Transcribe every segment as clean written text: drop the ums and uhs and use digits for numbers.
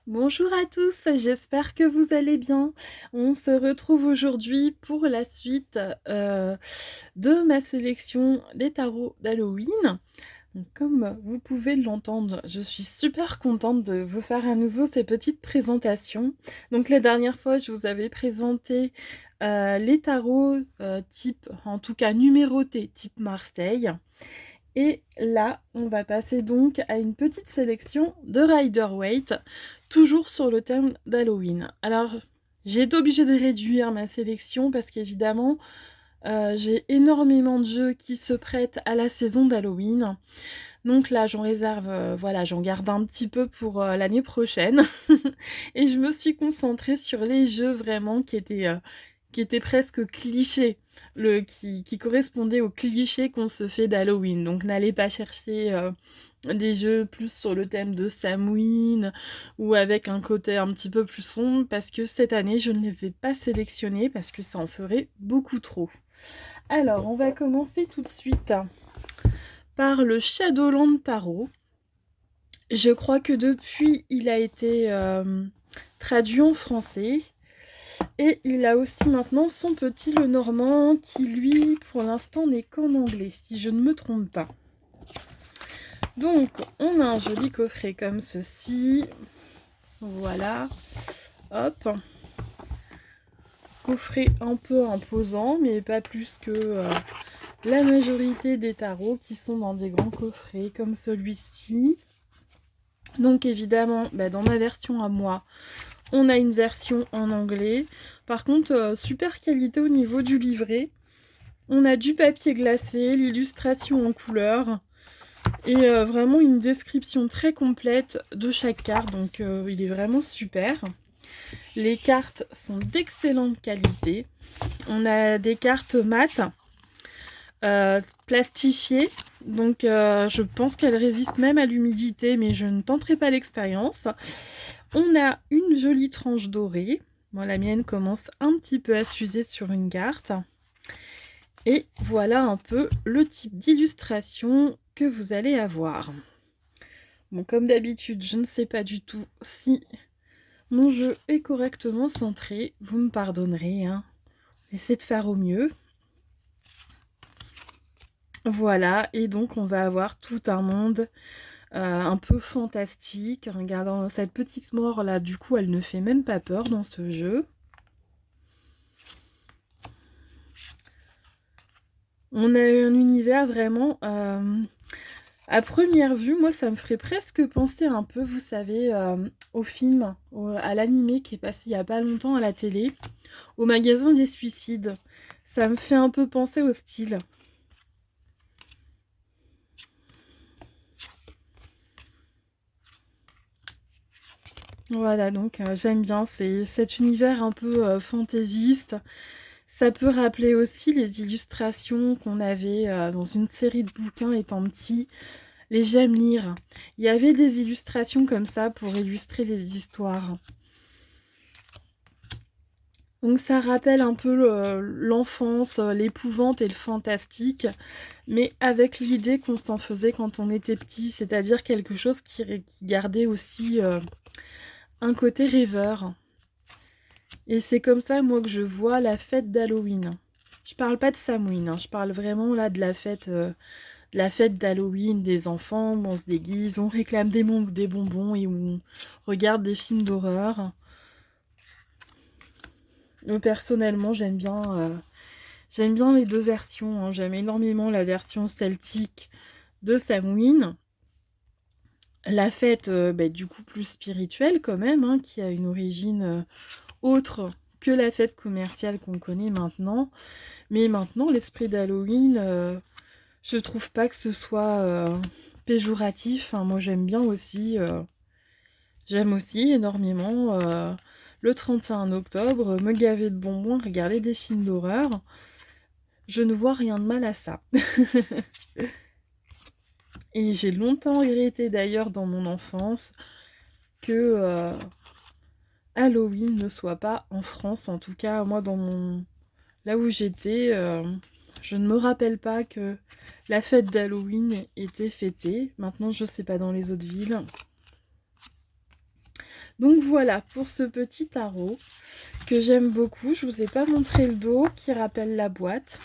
Bonjour à tous, j'espère que vous allez bien. On se retrouve aujourd'hui pour la suite de ma sélection des tarots d'Halloween. Donc, comme vous pouvez l'entendre, je suis super contente de vous faire à nouveau ces petites présentations. Donc la dernière fois, je vous avais présenté les tarots type, en tout cas numérotés type Marseille. Et là, on va passer donc à une petite sélection de Rider-Waite, toujours sur le thème d'Halloween. Alors, j'ai été obligée de réduire ma sélection parce qu'évidemment, j'ai énormément de jeux qui se prêtent à la saison d'Halloween. Donc là, j'en réserve, voilà, j'en garde un petit peu pour l'année prochaine. Et je me suis concentrée sur les jeux vraiment qui étaient presque clichés, qui correspondaient aux clichés qu'on se fait d'Halloween. Donc n'allez pas chercher des jeux plus sur le thème de Samhain ou avec un côté un petit peu plus sombre parce que cette année, je ne les ai pas sélectionnés parce que ça en ferait beaucoup trop. Alors, on va commencer tout de suite par le Shadowland Tarot. Je crois que depuis, il a été traduit en français. Et il a aussi maintenant son petit Lenormand qui, lui, pour l'instant, n'est qu'en anglais, si je ne me trompe pas. Donc, on a un joli coffret comme ceci. Voilà. Hop. Coffret un peu imposant, mais pas plus que la majorité des tarots qui sont dans des grands coffrets comme celui-ci. Donc évidemment, dans ma version à moi, on a une version en anglais. Par contre, super qualité au niveau du livret. On a du papier glacé, l'illustration en couleur et vraiment une description très complète de chaque carte. Donc il est vraiment super. Les cartes sont d'excellente qualité. On a des cartes mat, plastifiées. Donc je pense qu'elles résistent même à l'humidité, mais je ne tenterai pas l'expérience. On a une jolie tranche dorée. Moi, la mienne commence un petit peu à s'user sur une carte. Et voilà un peu le type d'illustration que vous allez avoir. Bon, comme d'habitude, je ne sais pas du tout si mon jeu est correctement centré. Vous me pardonnerez, hein. Essayez de faire au mieux. Voilà, et donc on va avoir tout un monde un peu fantastique. Regardant cette petite mort là, du coup, elle ne fait même pas peur dans ce jeu. On a un univers vraiment... à première vue, moi, ça me ferait presque penser un peu, vous savez, au film, à l'animé qui est passé il n'y a pas longtemps à la télé, au magasin des suicides. Ça me fait un peu penser au style. Voilà, donc j'aime bien, c'est cet univers un peu fantaisiste. Ça peut rappeler aussi les illustrations qu'on avait dans une série de bouquins étant petit, les J'aime lire. Il y avait des illustrations comme ça pour illustrer les histoires. Donc ça rappelle un peu l'enfance, l'épouvante et le fantastique, mais avec l'idée qu'on s'en faisait quand on était petit, c'est-à-dire quelque chose qui gardait aussi un côté rêveur. Et c'est comme ça, moi, que je vois la fête d'Halloween. Je parle pas de Samhain, hein, je parle vraiment là de la fête d'Halloween, des enfants où on se déguise, on réclame des bonbons et on regarde des films d'horreur. Personnellement, j'aime bien les deux versions, hein. J'aime énormément la version celtique de Samhain. La fête, du coup, plus spirituelle quand même, hein, qui a une origine autre que la fête commerciale qu'on connaît maintenant. Mais maintenant, l'esprit d'Halloween, je trouve pas que ce soit péjoratif. Hein. Moi, j'aime bien aussi. J'aime aussi énormément le 31 octobre, me gaver de bonbons, regarder des films d'horreur. Je ne vois rien de mal à ça. Et j'ai longtemps regretté d'ailleurs dans mon enfance que Halloween ne soit pas en France. En tout cas, moi, là où j'étais, je ne me rappelle pas que la fête d'Halloween était fêtée. Maintenant, je sais pas dans les autres villes. Donc voilà pour ce petit tarot que j'aime beaucoup. Je vous ai pas montré le dos qui rappelle la boîte.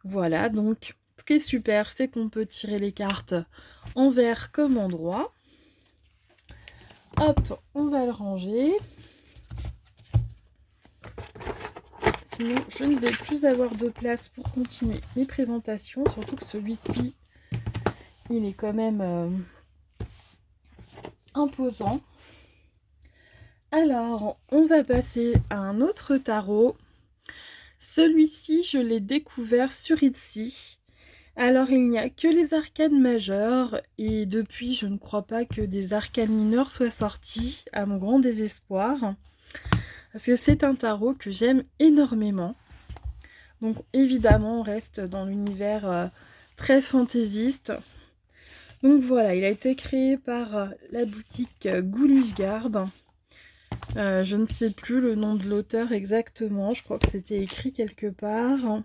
Voilà, donc ce qui est super, c'est qu'on peut tirer les cartes envers comme endroit. Hop, on va le ranger. Sinon, je ne vais plus avoir de place pour continuer mes présentations, surtout que celui-ci, il est quand même imposant. Alors, on va passer à un autre tarot. Celui-ci, je l'ai découvert sur Etsy. Alors, il n'y a que les arcanes majeures et depuis, je ne crois pas que des arcanes mineures soient sortis, à mon grand désespoir. Parce que c'est un tarot que j'aime énormément. Donc, évidemment, on reste dans l'univers très fantaisiste. Donc voilà, il a été créé par la boutique Ghoulish Garb. Je ne sais plus le nom de l'auteur exactement, je crois que c'était écrit quelque part.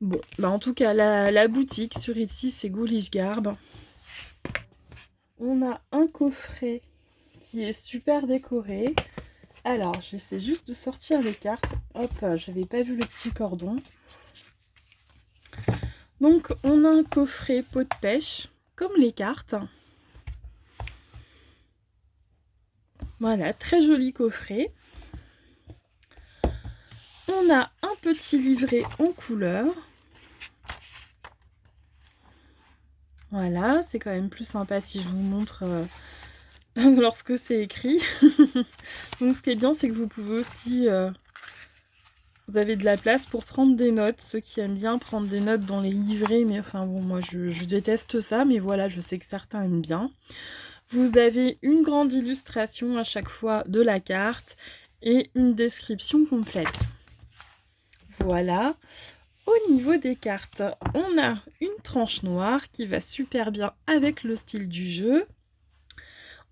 Bon, bah en tout cas, la boutique sur Etsy, c'est Ghoulish Garb. On a un coffret qui est super décoré. Alors, j'essaie juste de sortir les cartes. Hop, j'avais pas vu le petit cordon. Donc, on a un coffret pot de pêche, comme les cartes. Voilà, très joli coffret. On a un petit livret en couleur. Voilà, c'est quand même plus sympa si je vous montre lorsque c'est écrit. Donc ce qui est bien, c'est que vous pouvez aussi... vous avez de la place pour prendre des notes. Ceux qui aiment bien prendre des notes dans les livrets, mais enfin bon, moi je déteste ça, mais voilà, je sais que certains aiment bien. Vous avez une grande illustration à chaque fois de la carte et une description complète. Voilà. Au niveau des cartes, on a une tranche noire qui va super bien avec le style du jeu.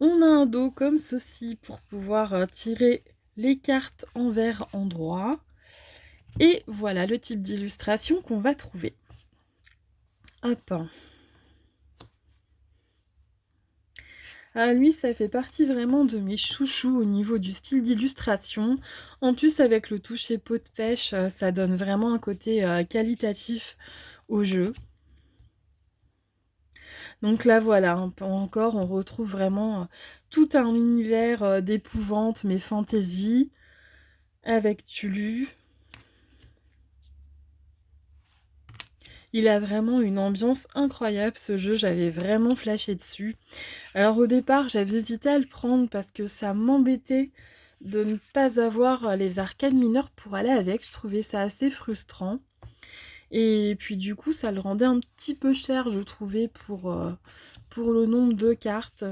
On a un dos comme ceci pour pouvoir tirer les cartes envers endroit. Et voilà le type d'illustration qu'on va trouver. Hop. Ah, lui, ça fait partie vraiment de mes chouchous au niveau du style d'illustration. En plus, avec le toucher pot de pêche, ça donne vraiment un côté qualitatif au jeu. Donc là, voilà, encore, on retrouve vraiment tout un univers d'épouvante, mais fantaisie, avec Tulu. Il a vraiment une ambiance incroyable, ce jeu, j'avais vraiment flashé dessus. Alors au départ, j'avais hésité à le prendre parce que ça m'embêtait de ne pas avoir les arcanes mineures pour aller avec. Je trouvais ça assez frustrant. Et puis du coup, ça le rendait un petit peu cher, je trouvais, pour le nombre de cartes.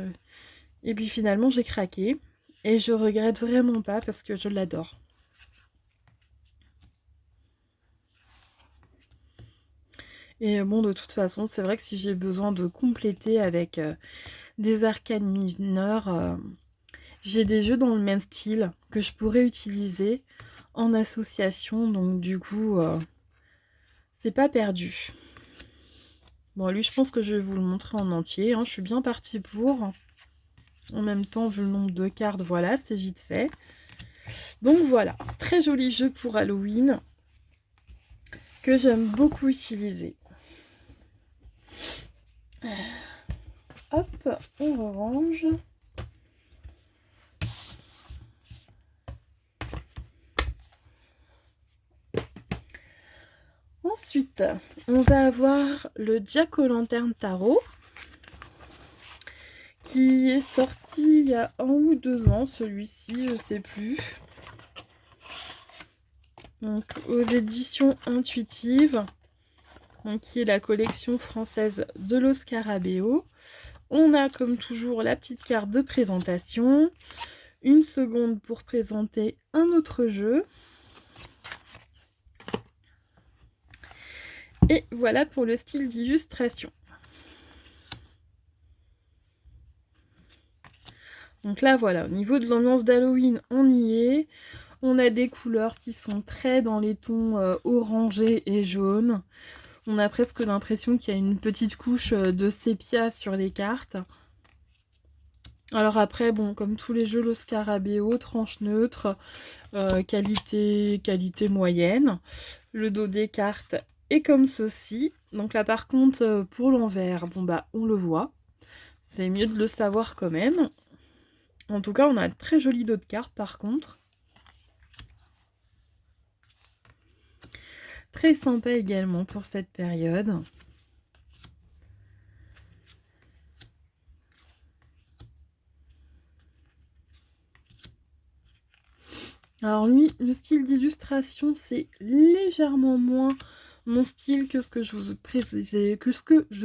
Et puis finalement, j'ai craqué. Et je regrette vraiment pas parce que je l'adore. Et bon, de toute façon, c'est vrai que si j'ai besoin de compléter avec des arcanes mineurs, j'ai des jeux dans le même style que je pourrais utiliser en association. Donc du coup, c'est pas perdu. Bon, lui, je pense que je vais vous le montrer en entier. Hein. Je suis bien partie pour. En même temps, vu le nombre de cartes, voilà, c'est vite fait. Donc voilà, très joli jeu pour Halloween que j'aime beaucoup utiliser. Hop, on range. Ensuite, on va avoir le Jack-o'-lanterne Tarot qui est sorti il y a 1 ou 2 ans, celui-ci, je sais plus. Donc aux éditions intuitives, donc, qui est la collection française de Los Scarabeo. On a comme toujours la petite carte de présentation, une seconde pour présenter un autre jeu. Et voilà pour le style d'illustration. Donc là voilà, au niveau de l'ambiance d'Halloween, on y est. On a des couleurs qui sont très dans les tons orangés et jaunes. On a presque l'impression qu'il y a une petite couche de sépia sur les cartes. Alors après, bon, comme tous les jeux, le Scarabeo, tranche neutre, qualité moyenne. Le dos des cartes est comme ceci. Donc là, par contre, pour l'envers, bon bah, on le voit. C'est mieux de le savoir quand même. En tout cas, on a un très joli dos de cartes, par contre. Très sympa également pour cette période. Alors lui, le style d'illustration, c'est légèrement moins mon style que ce que je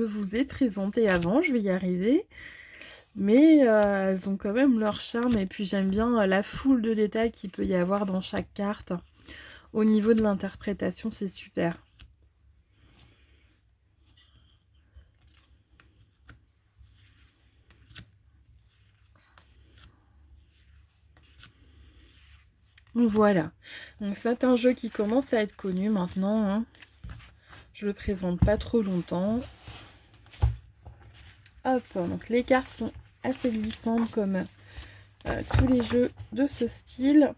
vous ai présenté avant. Je vais y arriver. Mais elles ont quand même leur charme. Et puis j'aime bien la foule de détails qu'il peut y avoir dans chaque carte. Au niveau de l'interprétation, c'est super. Voilà. Donc c'est un jeu qui commence à être connu maintenant, hein. Je le présente pas trop longtemps. Hop, donc les cartes sont assez glissantes comme tous les jeux de ce style.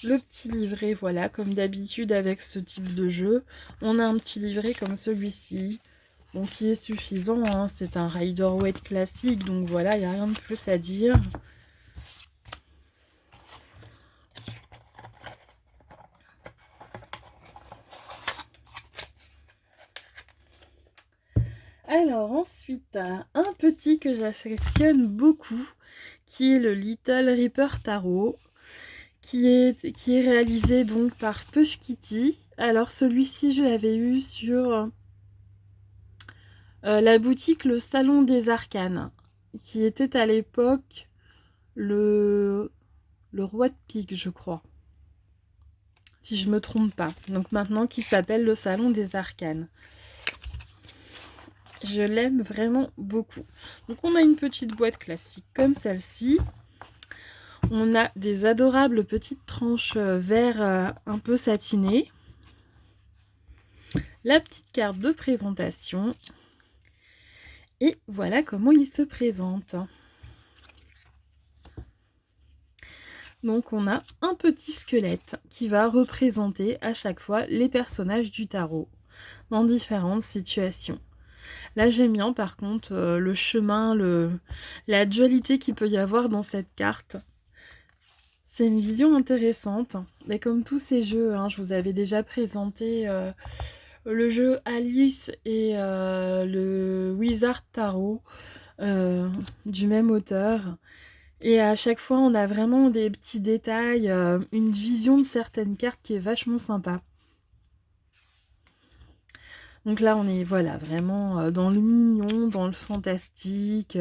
Le petit livret, voilà, comme d'habitude avec ce type de jeu. On a un petit livret comme celui-ci, bon, qui est suffisant, hein. C'est un Rider-Waite classique, donc voilà, il n'y a rien de plus à dire. Alors ensuite, un petit que j'affectionne beaucoup, qui est le Little Ripper Tarot, qui est réalisé donc par Push Kitty. Alors celui-ci, je l'avais eu sur la boutique Le Salon des Arcanes, qui était à l'époque le Roi de Pique, je crois, si je me trompe pas. Donc maintenant qui s'appelle Le Salon des Arcanes. Je l'aime vraiment beaucoup. Donc on a une petite boîte classique comme celle-ci. On a des adorables petites tranches vert un peu satinées. La petite carte de présentation. Et voilà comment il se présente. Donc on a un petit squelette qui va représenter à chaque fois les personnages du tarot dans différentes situations. Là j'aime bien par contre le chemin, la dualité qu'il peut y avoir dans cette carte. C'est une vision intéressante. Mais comme tous ces jeux, hein, je vous avais déjà présenté le jeu Alice et le Wizard Tarot du même auteur. Et à chaque fois, on a vraiment des petits détails, une vision de certaines cartes qui est vachement sympa. Donc là, on est voilà, vraiment dans le mignon, dans le fantastique.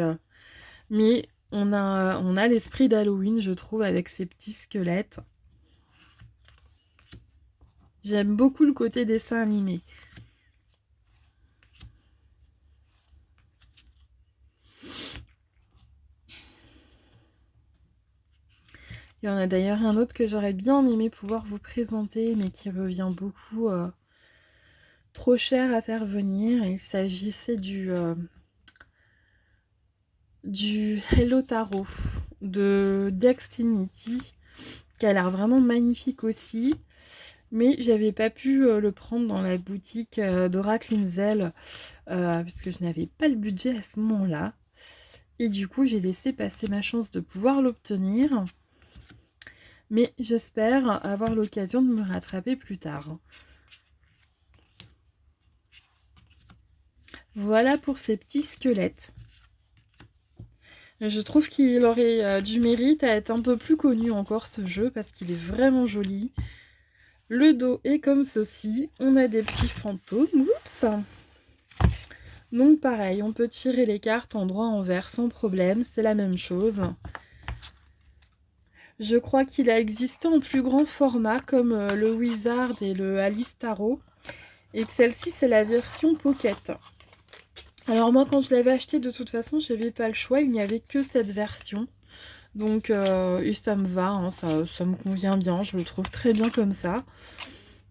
Mais on a l'esprit d'Halloween, je trouve, avec ces petits squelettes. J'aime beaucoup le côté dessin animé. Il y en a d'ailleurs un autre que j'aurais bien aimé pouvoir vous présenter, mais qui revient beaucoup trop cher à faire venir. Il s'agissait du Hello Tarot de Dextinity, qui a l'air vraiment magnifique aussi. Mais j'avais pas pu le prendre dans la boutique d'Oracle Inzel, puisque je n'avais pas le budget à ce moment-là. Et du coup, j'ai laissé passer ma chance de pouvoir l'obtenir. Mais j'espère avoir l'occasion de me rattraper plus tard. Voilà pour ces petits squelettes. Je trouve qu'il aurait du mérite à être un peu plus connu encore ce jeu parce qu'il est vraiment joli. Le dos est comme ceci. On a des petits fantômes. Oups! Donc pareil, on peut tirer les cartes en droit envers sans problème. C'est la même chose. Je crois qu'il a existé en plus grand format comme le Wizard et le Alice Tarot. Et que celle-ci, c'est la version Pocket. Alors moi, quand je l'avais acheté, de toute façon, je n'avais pas le choix. Il n'y avait que cette version. Donc, et ça me va, hein, ça me convient bien. Je le trouve très bien comme ça.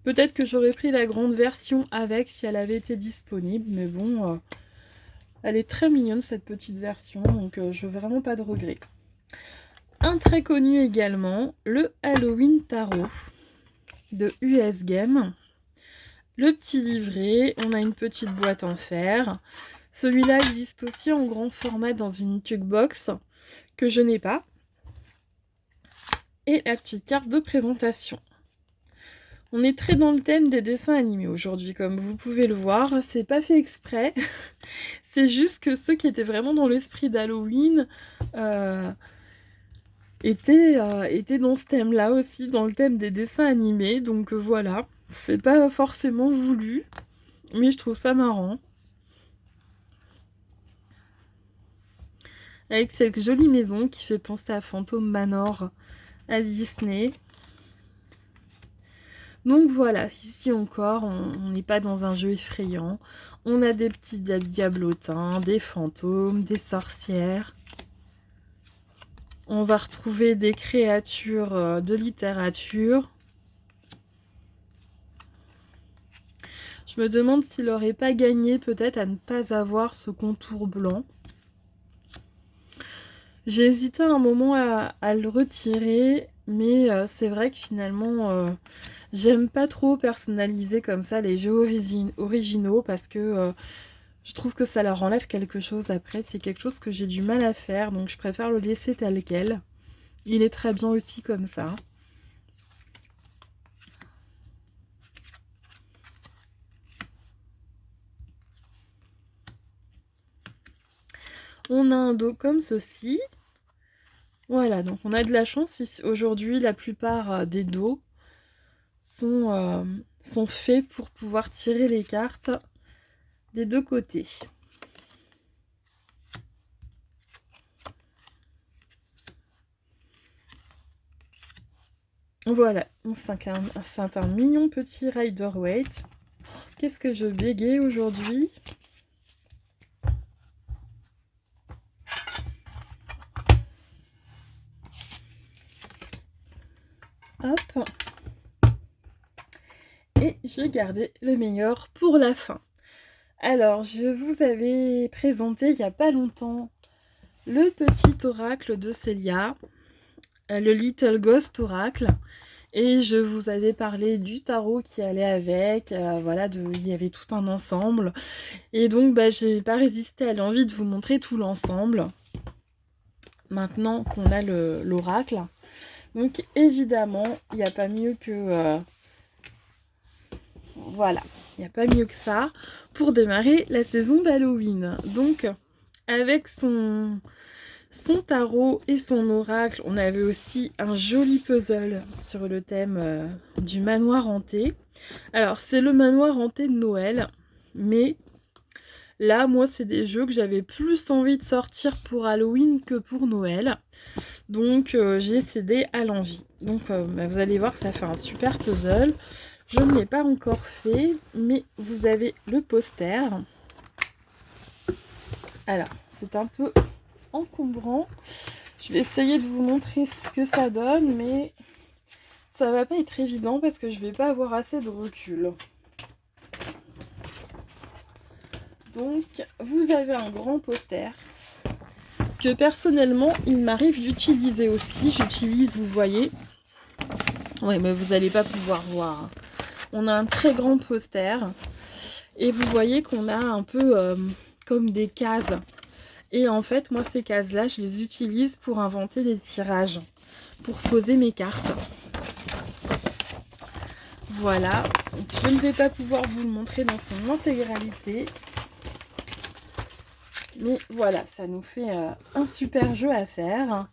Peut-être que j'aurais pris la grande version avec si elle avait été disponible. Mais bon, Elle est très mignonne cette petite version, donc je veux vraiment pas de regrets. Un très connu également, le Halloween Tarot de US Game. Le petit livret, on a une petite boîte en fer. Celui-là existe aussi en grand format dans une Tugbox que je n'ai pas. Et la petite carte de présentation. On est très dans le thème des dessins animés aujourd'hui, comme vous pouvez le voir. C'est pas fait exprès. C'est juste que ceux qui étaient vraiment dans l'esprit d'Halloween étaient dans ce thème-là aussi, dans le thème des dessins animés. Donc voilà, c'est pas forcément voulu, mais je trouve ça marrant. Avec cette jolie maison qui fait penser à Phantom Manor à Disney. Donc voilà, ici encore, on n'est pas dans un jeu effrayant. On a des petits diablotins, des fantômes, des sorcières. On va retrouver des créatures de littérature. Je me demande s'il n'aurait pas gagné peut-être à ne pas avoir ce contour blanc. J'ai hésité un moment à le retirer, mais c'est vrai que finalement, j'aime pas trop personnaliser comme ça les jeux originaux parce que je trouve que ça leur enlève quelque chose après. C'est quelque chose que j'ai du mal à faire, donc je préfère le laisser tel quel. Il est très bien aussi comme ça. On a un dos comme ceci. Voilà, donc on a de la chance. Aujourd'hui, la plupart des dos sont faits pour pouvoir tirer les cartes des deux côtés. Voilà, c'est un mignon petit Rider-Waite. Qu'est-ce que je bégaye aujourd'hui? Hop. Et j'ai gardé le meilleur pour la fin. Alors, je vous avais présenté il n'y a pas longtemps le petit oracle de Célia, le Little Ghost Oracle. Et je vous avais parlé du tarot qui allait avec, voilà, il y avait tout un ensemble. Et donc, bah, j'ai pas résisté à l'envie de vous montrer tout l'ensemble. Maintenant qu'on a l'oracle. Donc, évidemment, il n'y a pas mieux que... voilà, il n'y a pas mieux que ça pour démarrer la saison d'Halloween. Donc, avec son tarot et son oracle, on avait aussi un joli puzzle sur le thème du manoir hanté. Alors, c'est le manoir hanté de Noël, mais là, moi, c'est des jeux que j'avais plus envie de sortir pour Halloween que pour Noël. Donc, j'ai cédé à l'envie. Donc, bah, vous allez voir que ça fait un super puzzle. Je ne l'ai pas encore fait, mais vous avez le poster. Alors, c'est un peu encombrant. Je vais essayer de vous montrer ce que ça donne, mais ça va pas être évident parce que je vais pas avoir assez de recul. Donc, vous avez un grand poster que personnellement, il m'arrive d'utiliser aussi. J'utilise, vous voyez. Ouais, mais vous n'allez pas pouvoir voir. On a un très grand poster et vous voyez qu'on a un peu comme des cases. Et en fait, moi, ces cases-là, je les utilise pour inventer des tirages, pour poser mes cartes. Voilà, donc, je ne vais pas pouvoir vous le montrer dans son intégralité. Mais voilà, ça nous fait un super jeu à faire.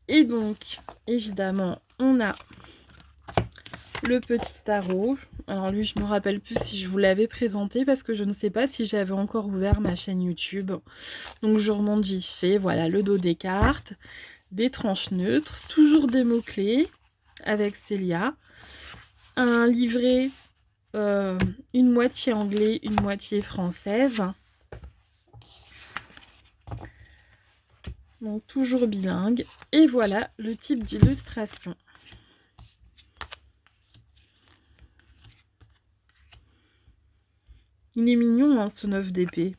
Et donc, évidemment, on a le petit tarot. Alors lui, je me rappelle plus si je vous l'avais présenté parce que je ne sais pas si j'avais encore ouvert ma chaîne YouTube. Donc je remonte vite fait. Voilà, le dos des cartes, des tranches neutres, toujours des mots-clés avec Célia. Un livret, une moitié anglais, une moitié française. Donc toujours bilingue. Et voilà le type d'illustration. Il est mignon, hein, ce 9 d'épée.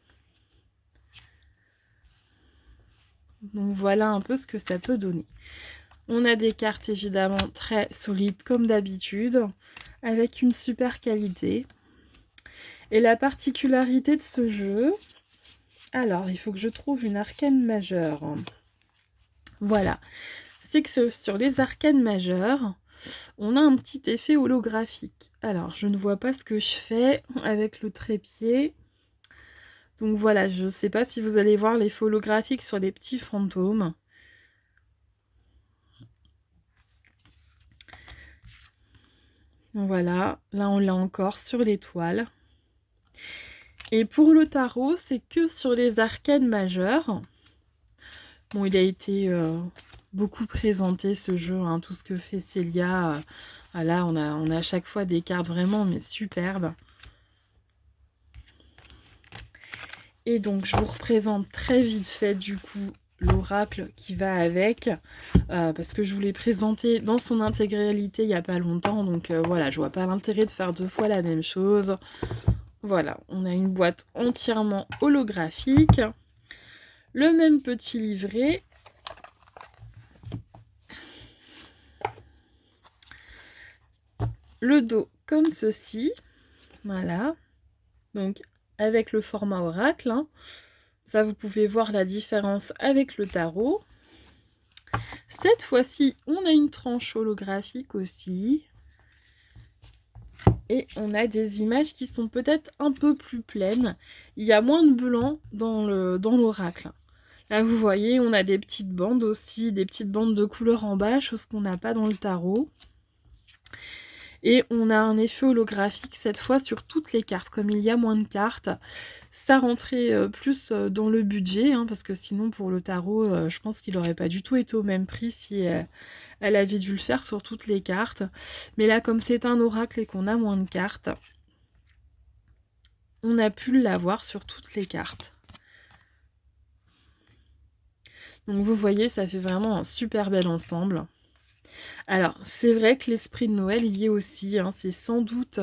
Donc voilà un peu ce que ça peut donner. On a des cartes évidemment très solides comme d'habitude, avec une super qualité. Et la particularité de ce jeu, alors il faut que je trouve une arcane majeure. Voilà, c'est que sur les arcanes majeures, on a un petit effet holographique. Alors, je ne vois pas ce que je fais avec le trépied. Donc voilà, je ne sais pas si vous allez voir l'effet holographique sur les petits fantômes. Voilà, là on l'a encore sur l'étoile. Et pour le tarot, c'est que sur les arcanes majeures. Bon, il a été beaucoup présenté ce jeu, hein, tout ce que fait Célia. Là, on a à chaque fois des cartes vraiment mais superbes. Et donc, je vous représente très vite fait, du coup, l'oracle qui va avec, parce que je vous l'ai présenté dans son intégralité il n'y a pas longtemps, donc voilà, je vois pas l'intérêt de faire 2 fois la même chose. Voilà, on a une boîte entièrement holographique, le même petit livret, le dos comme ceci, voilà, donc avec le format oracle, hein. Ça, vous pouvez voir la différence avec le tarot. Cette fois-ci, on a une tranche holographique aussi. Et on a des images qui sont peut-être un peu plus pleines. Il y a moins de blanc dans l'oracle. Là, vous voyez, on a des petites bandes aussi, des petites bandes de couleur en bas, chose qu'on n'a pas dans le tarot. Et on a un effet holographique cette fois sur toutes les cartes. Comme il y a moins de cartes, ça rentrait plus dans le budget, hein, parce que sinon pour le tarot, je pense qu'il n'aurait pas du tout été au même prix si elle avait dû le faire sur toutes les cartes. Mais là, comme c'est un oracle et qu'on a moins de cartes, on a pu l'avoir sur toutes les cartes. Donc vous voyez, ça fait vraiment un super bel ensemble. Alors, c'est vrai que l'esprit de Noël y est aussi, hein, c'est sans doute...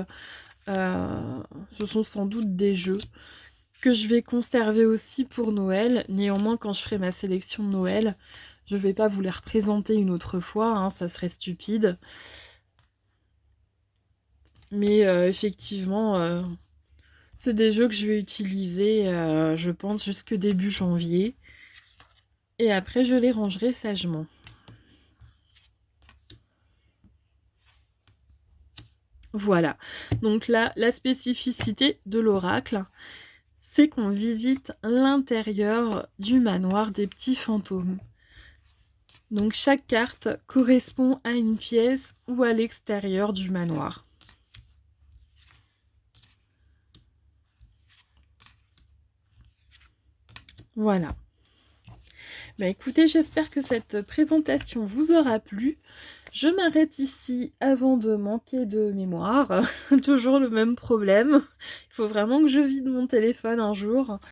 ce sont sans doute des jeux que je vais conserver aussi pour Noël. Néanmoins, quand je ferai ma sélection de Noël, je ne vais pas vous les représenter une autre fois, hein, ça serait stupide. Mais effectivement, c'est des jeux que je vais utiliser, je pense, jusque début janvier. Et après, je les rangerai sagement. Voilà. Donc là, la spécificité de l'oracle, c'est qu'on visite l'intérieur du manoir des petits fantômes. Donc chaque carte correspond à une pièce ou à l'extérieur du manoir. Voilà. Bah écoutez, j'espère que cette présentation vous aura plu. Je m'arrête ici avant de manquer de mémoire. Toujours le même problème. Il faut vraiment que je vide mon téléphone un jour.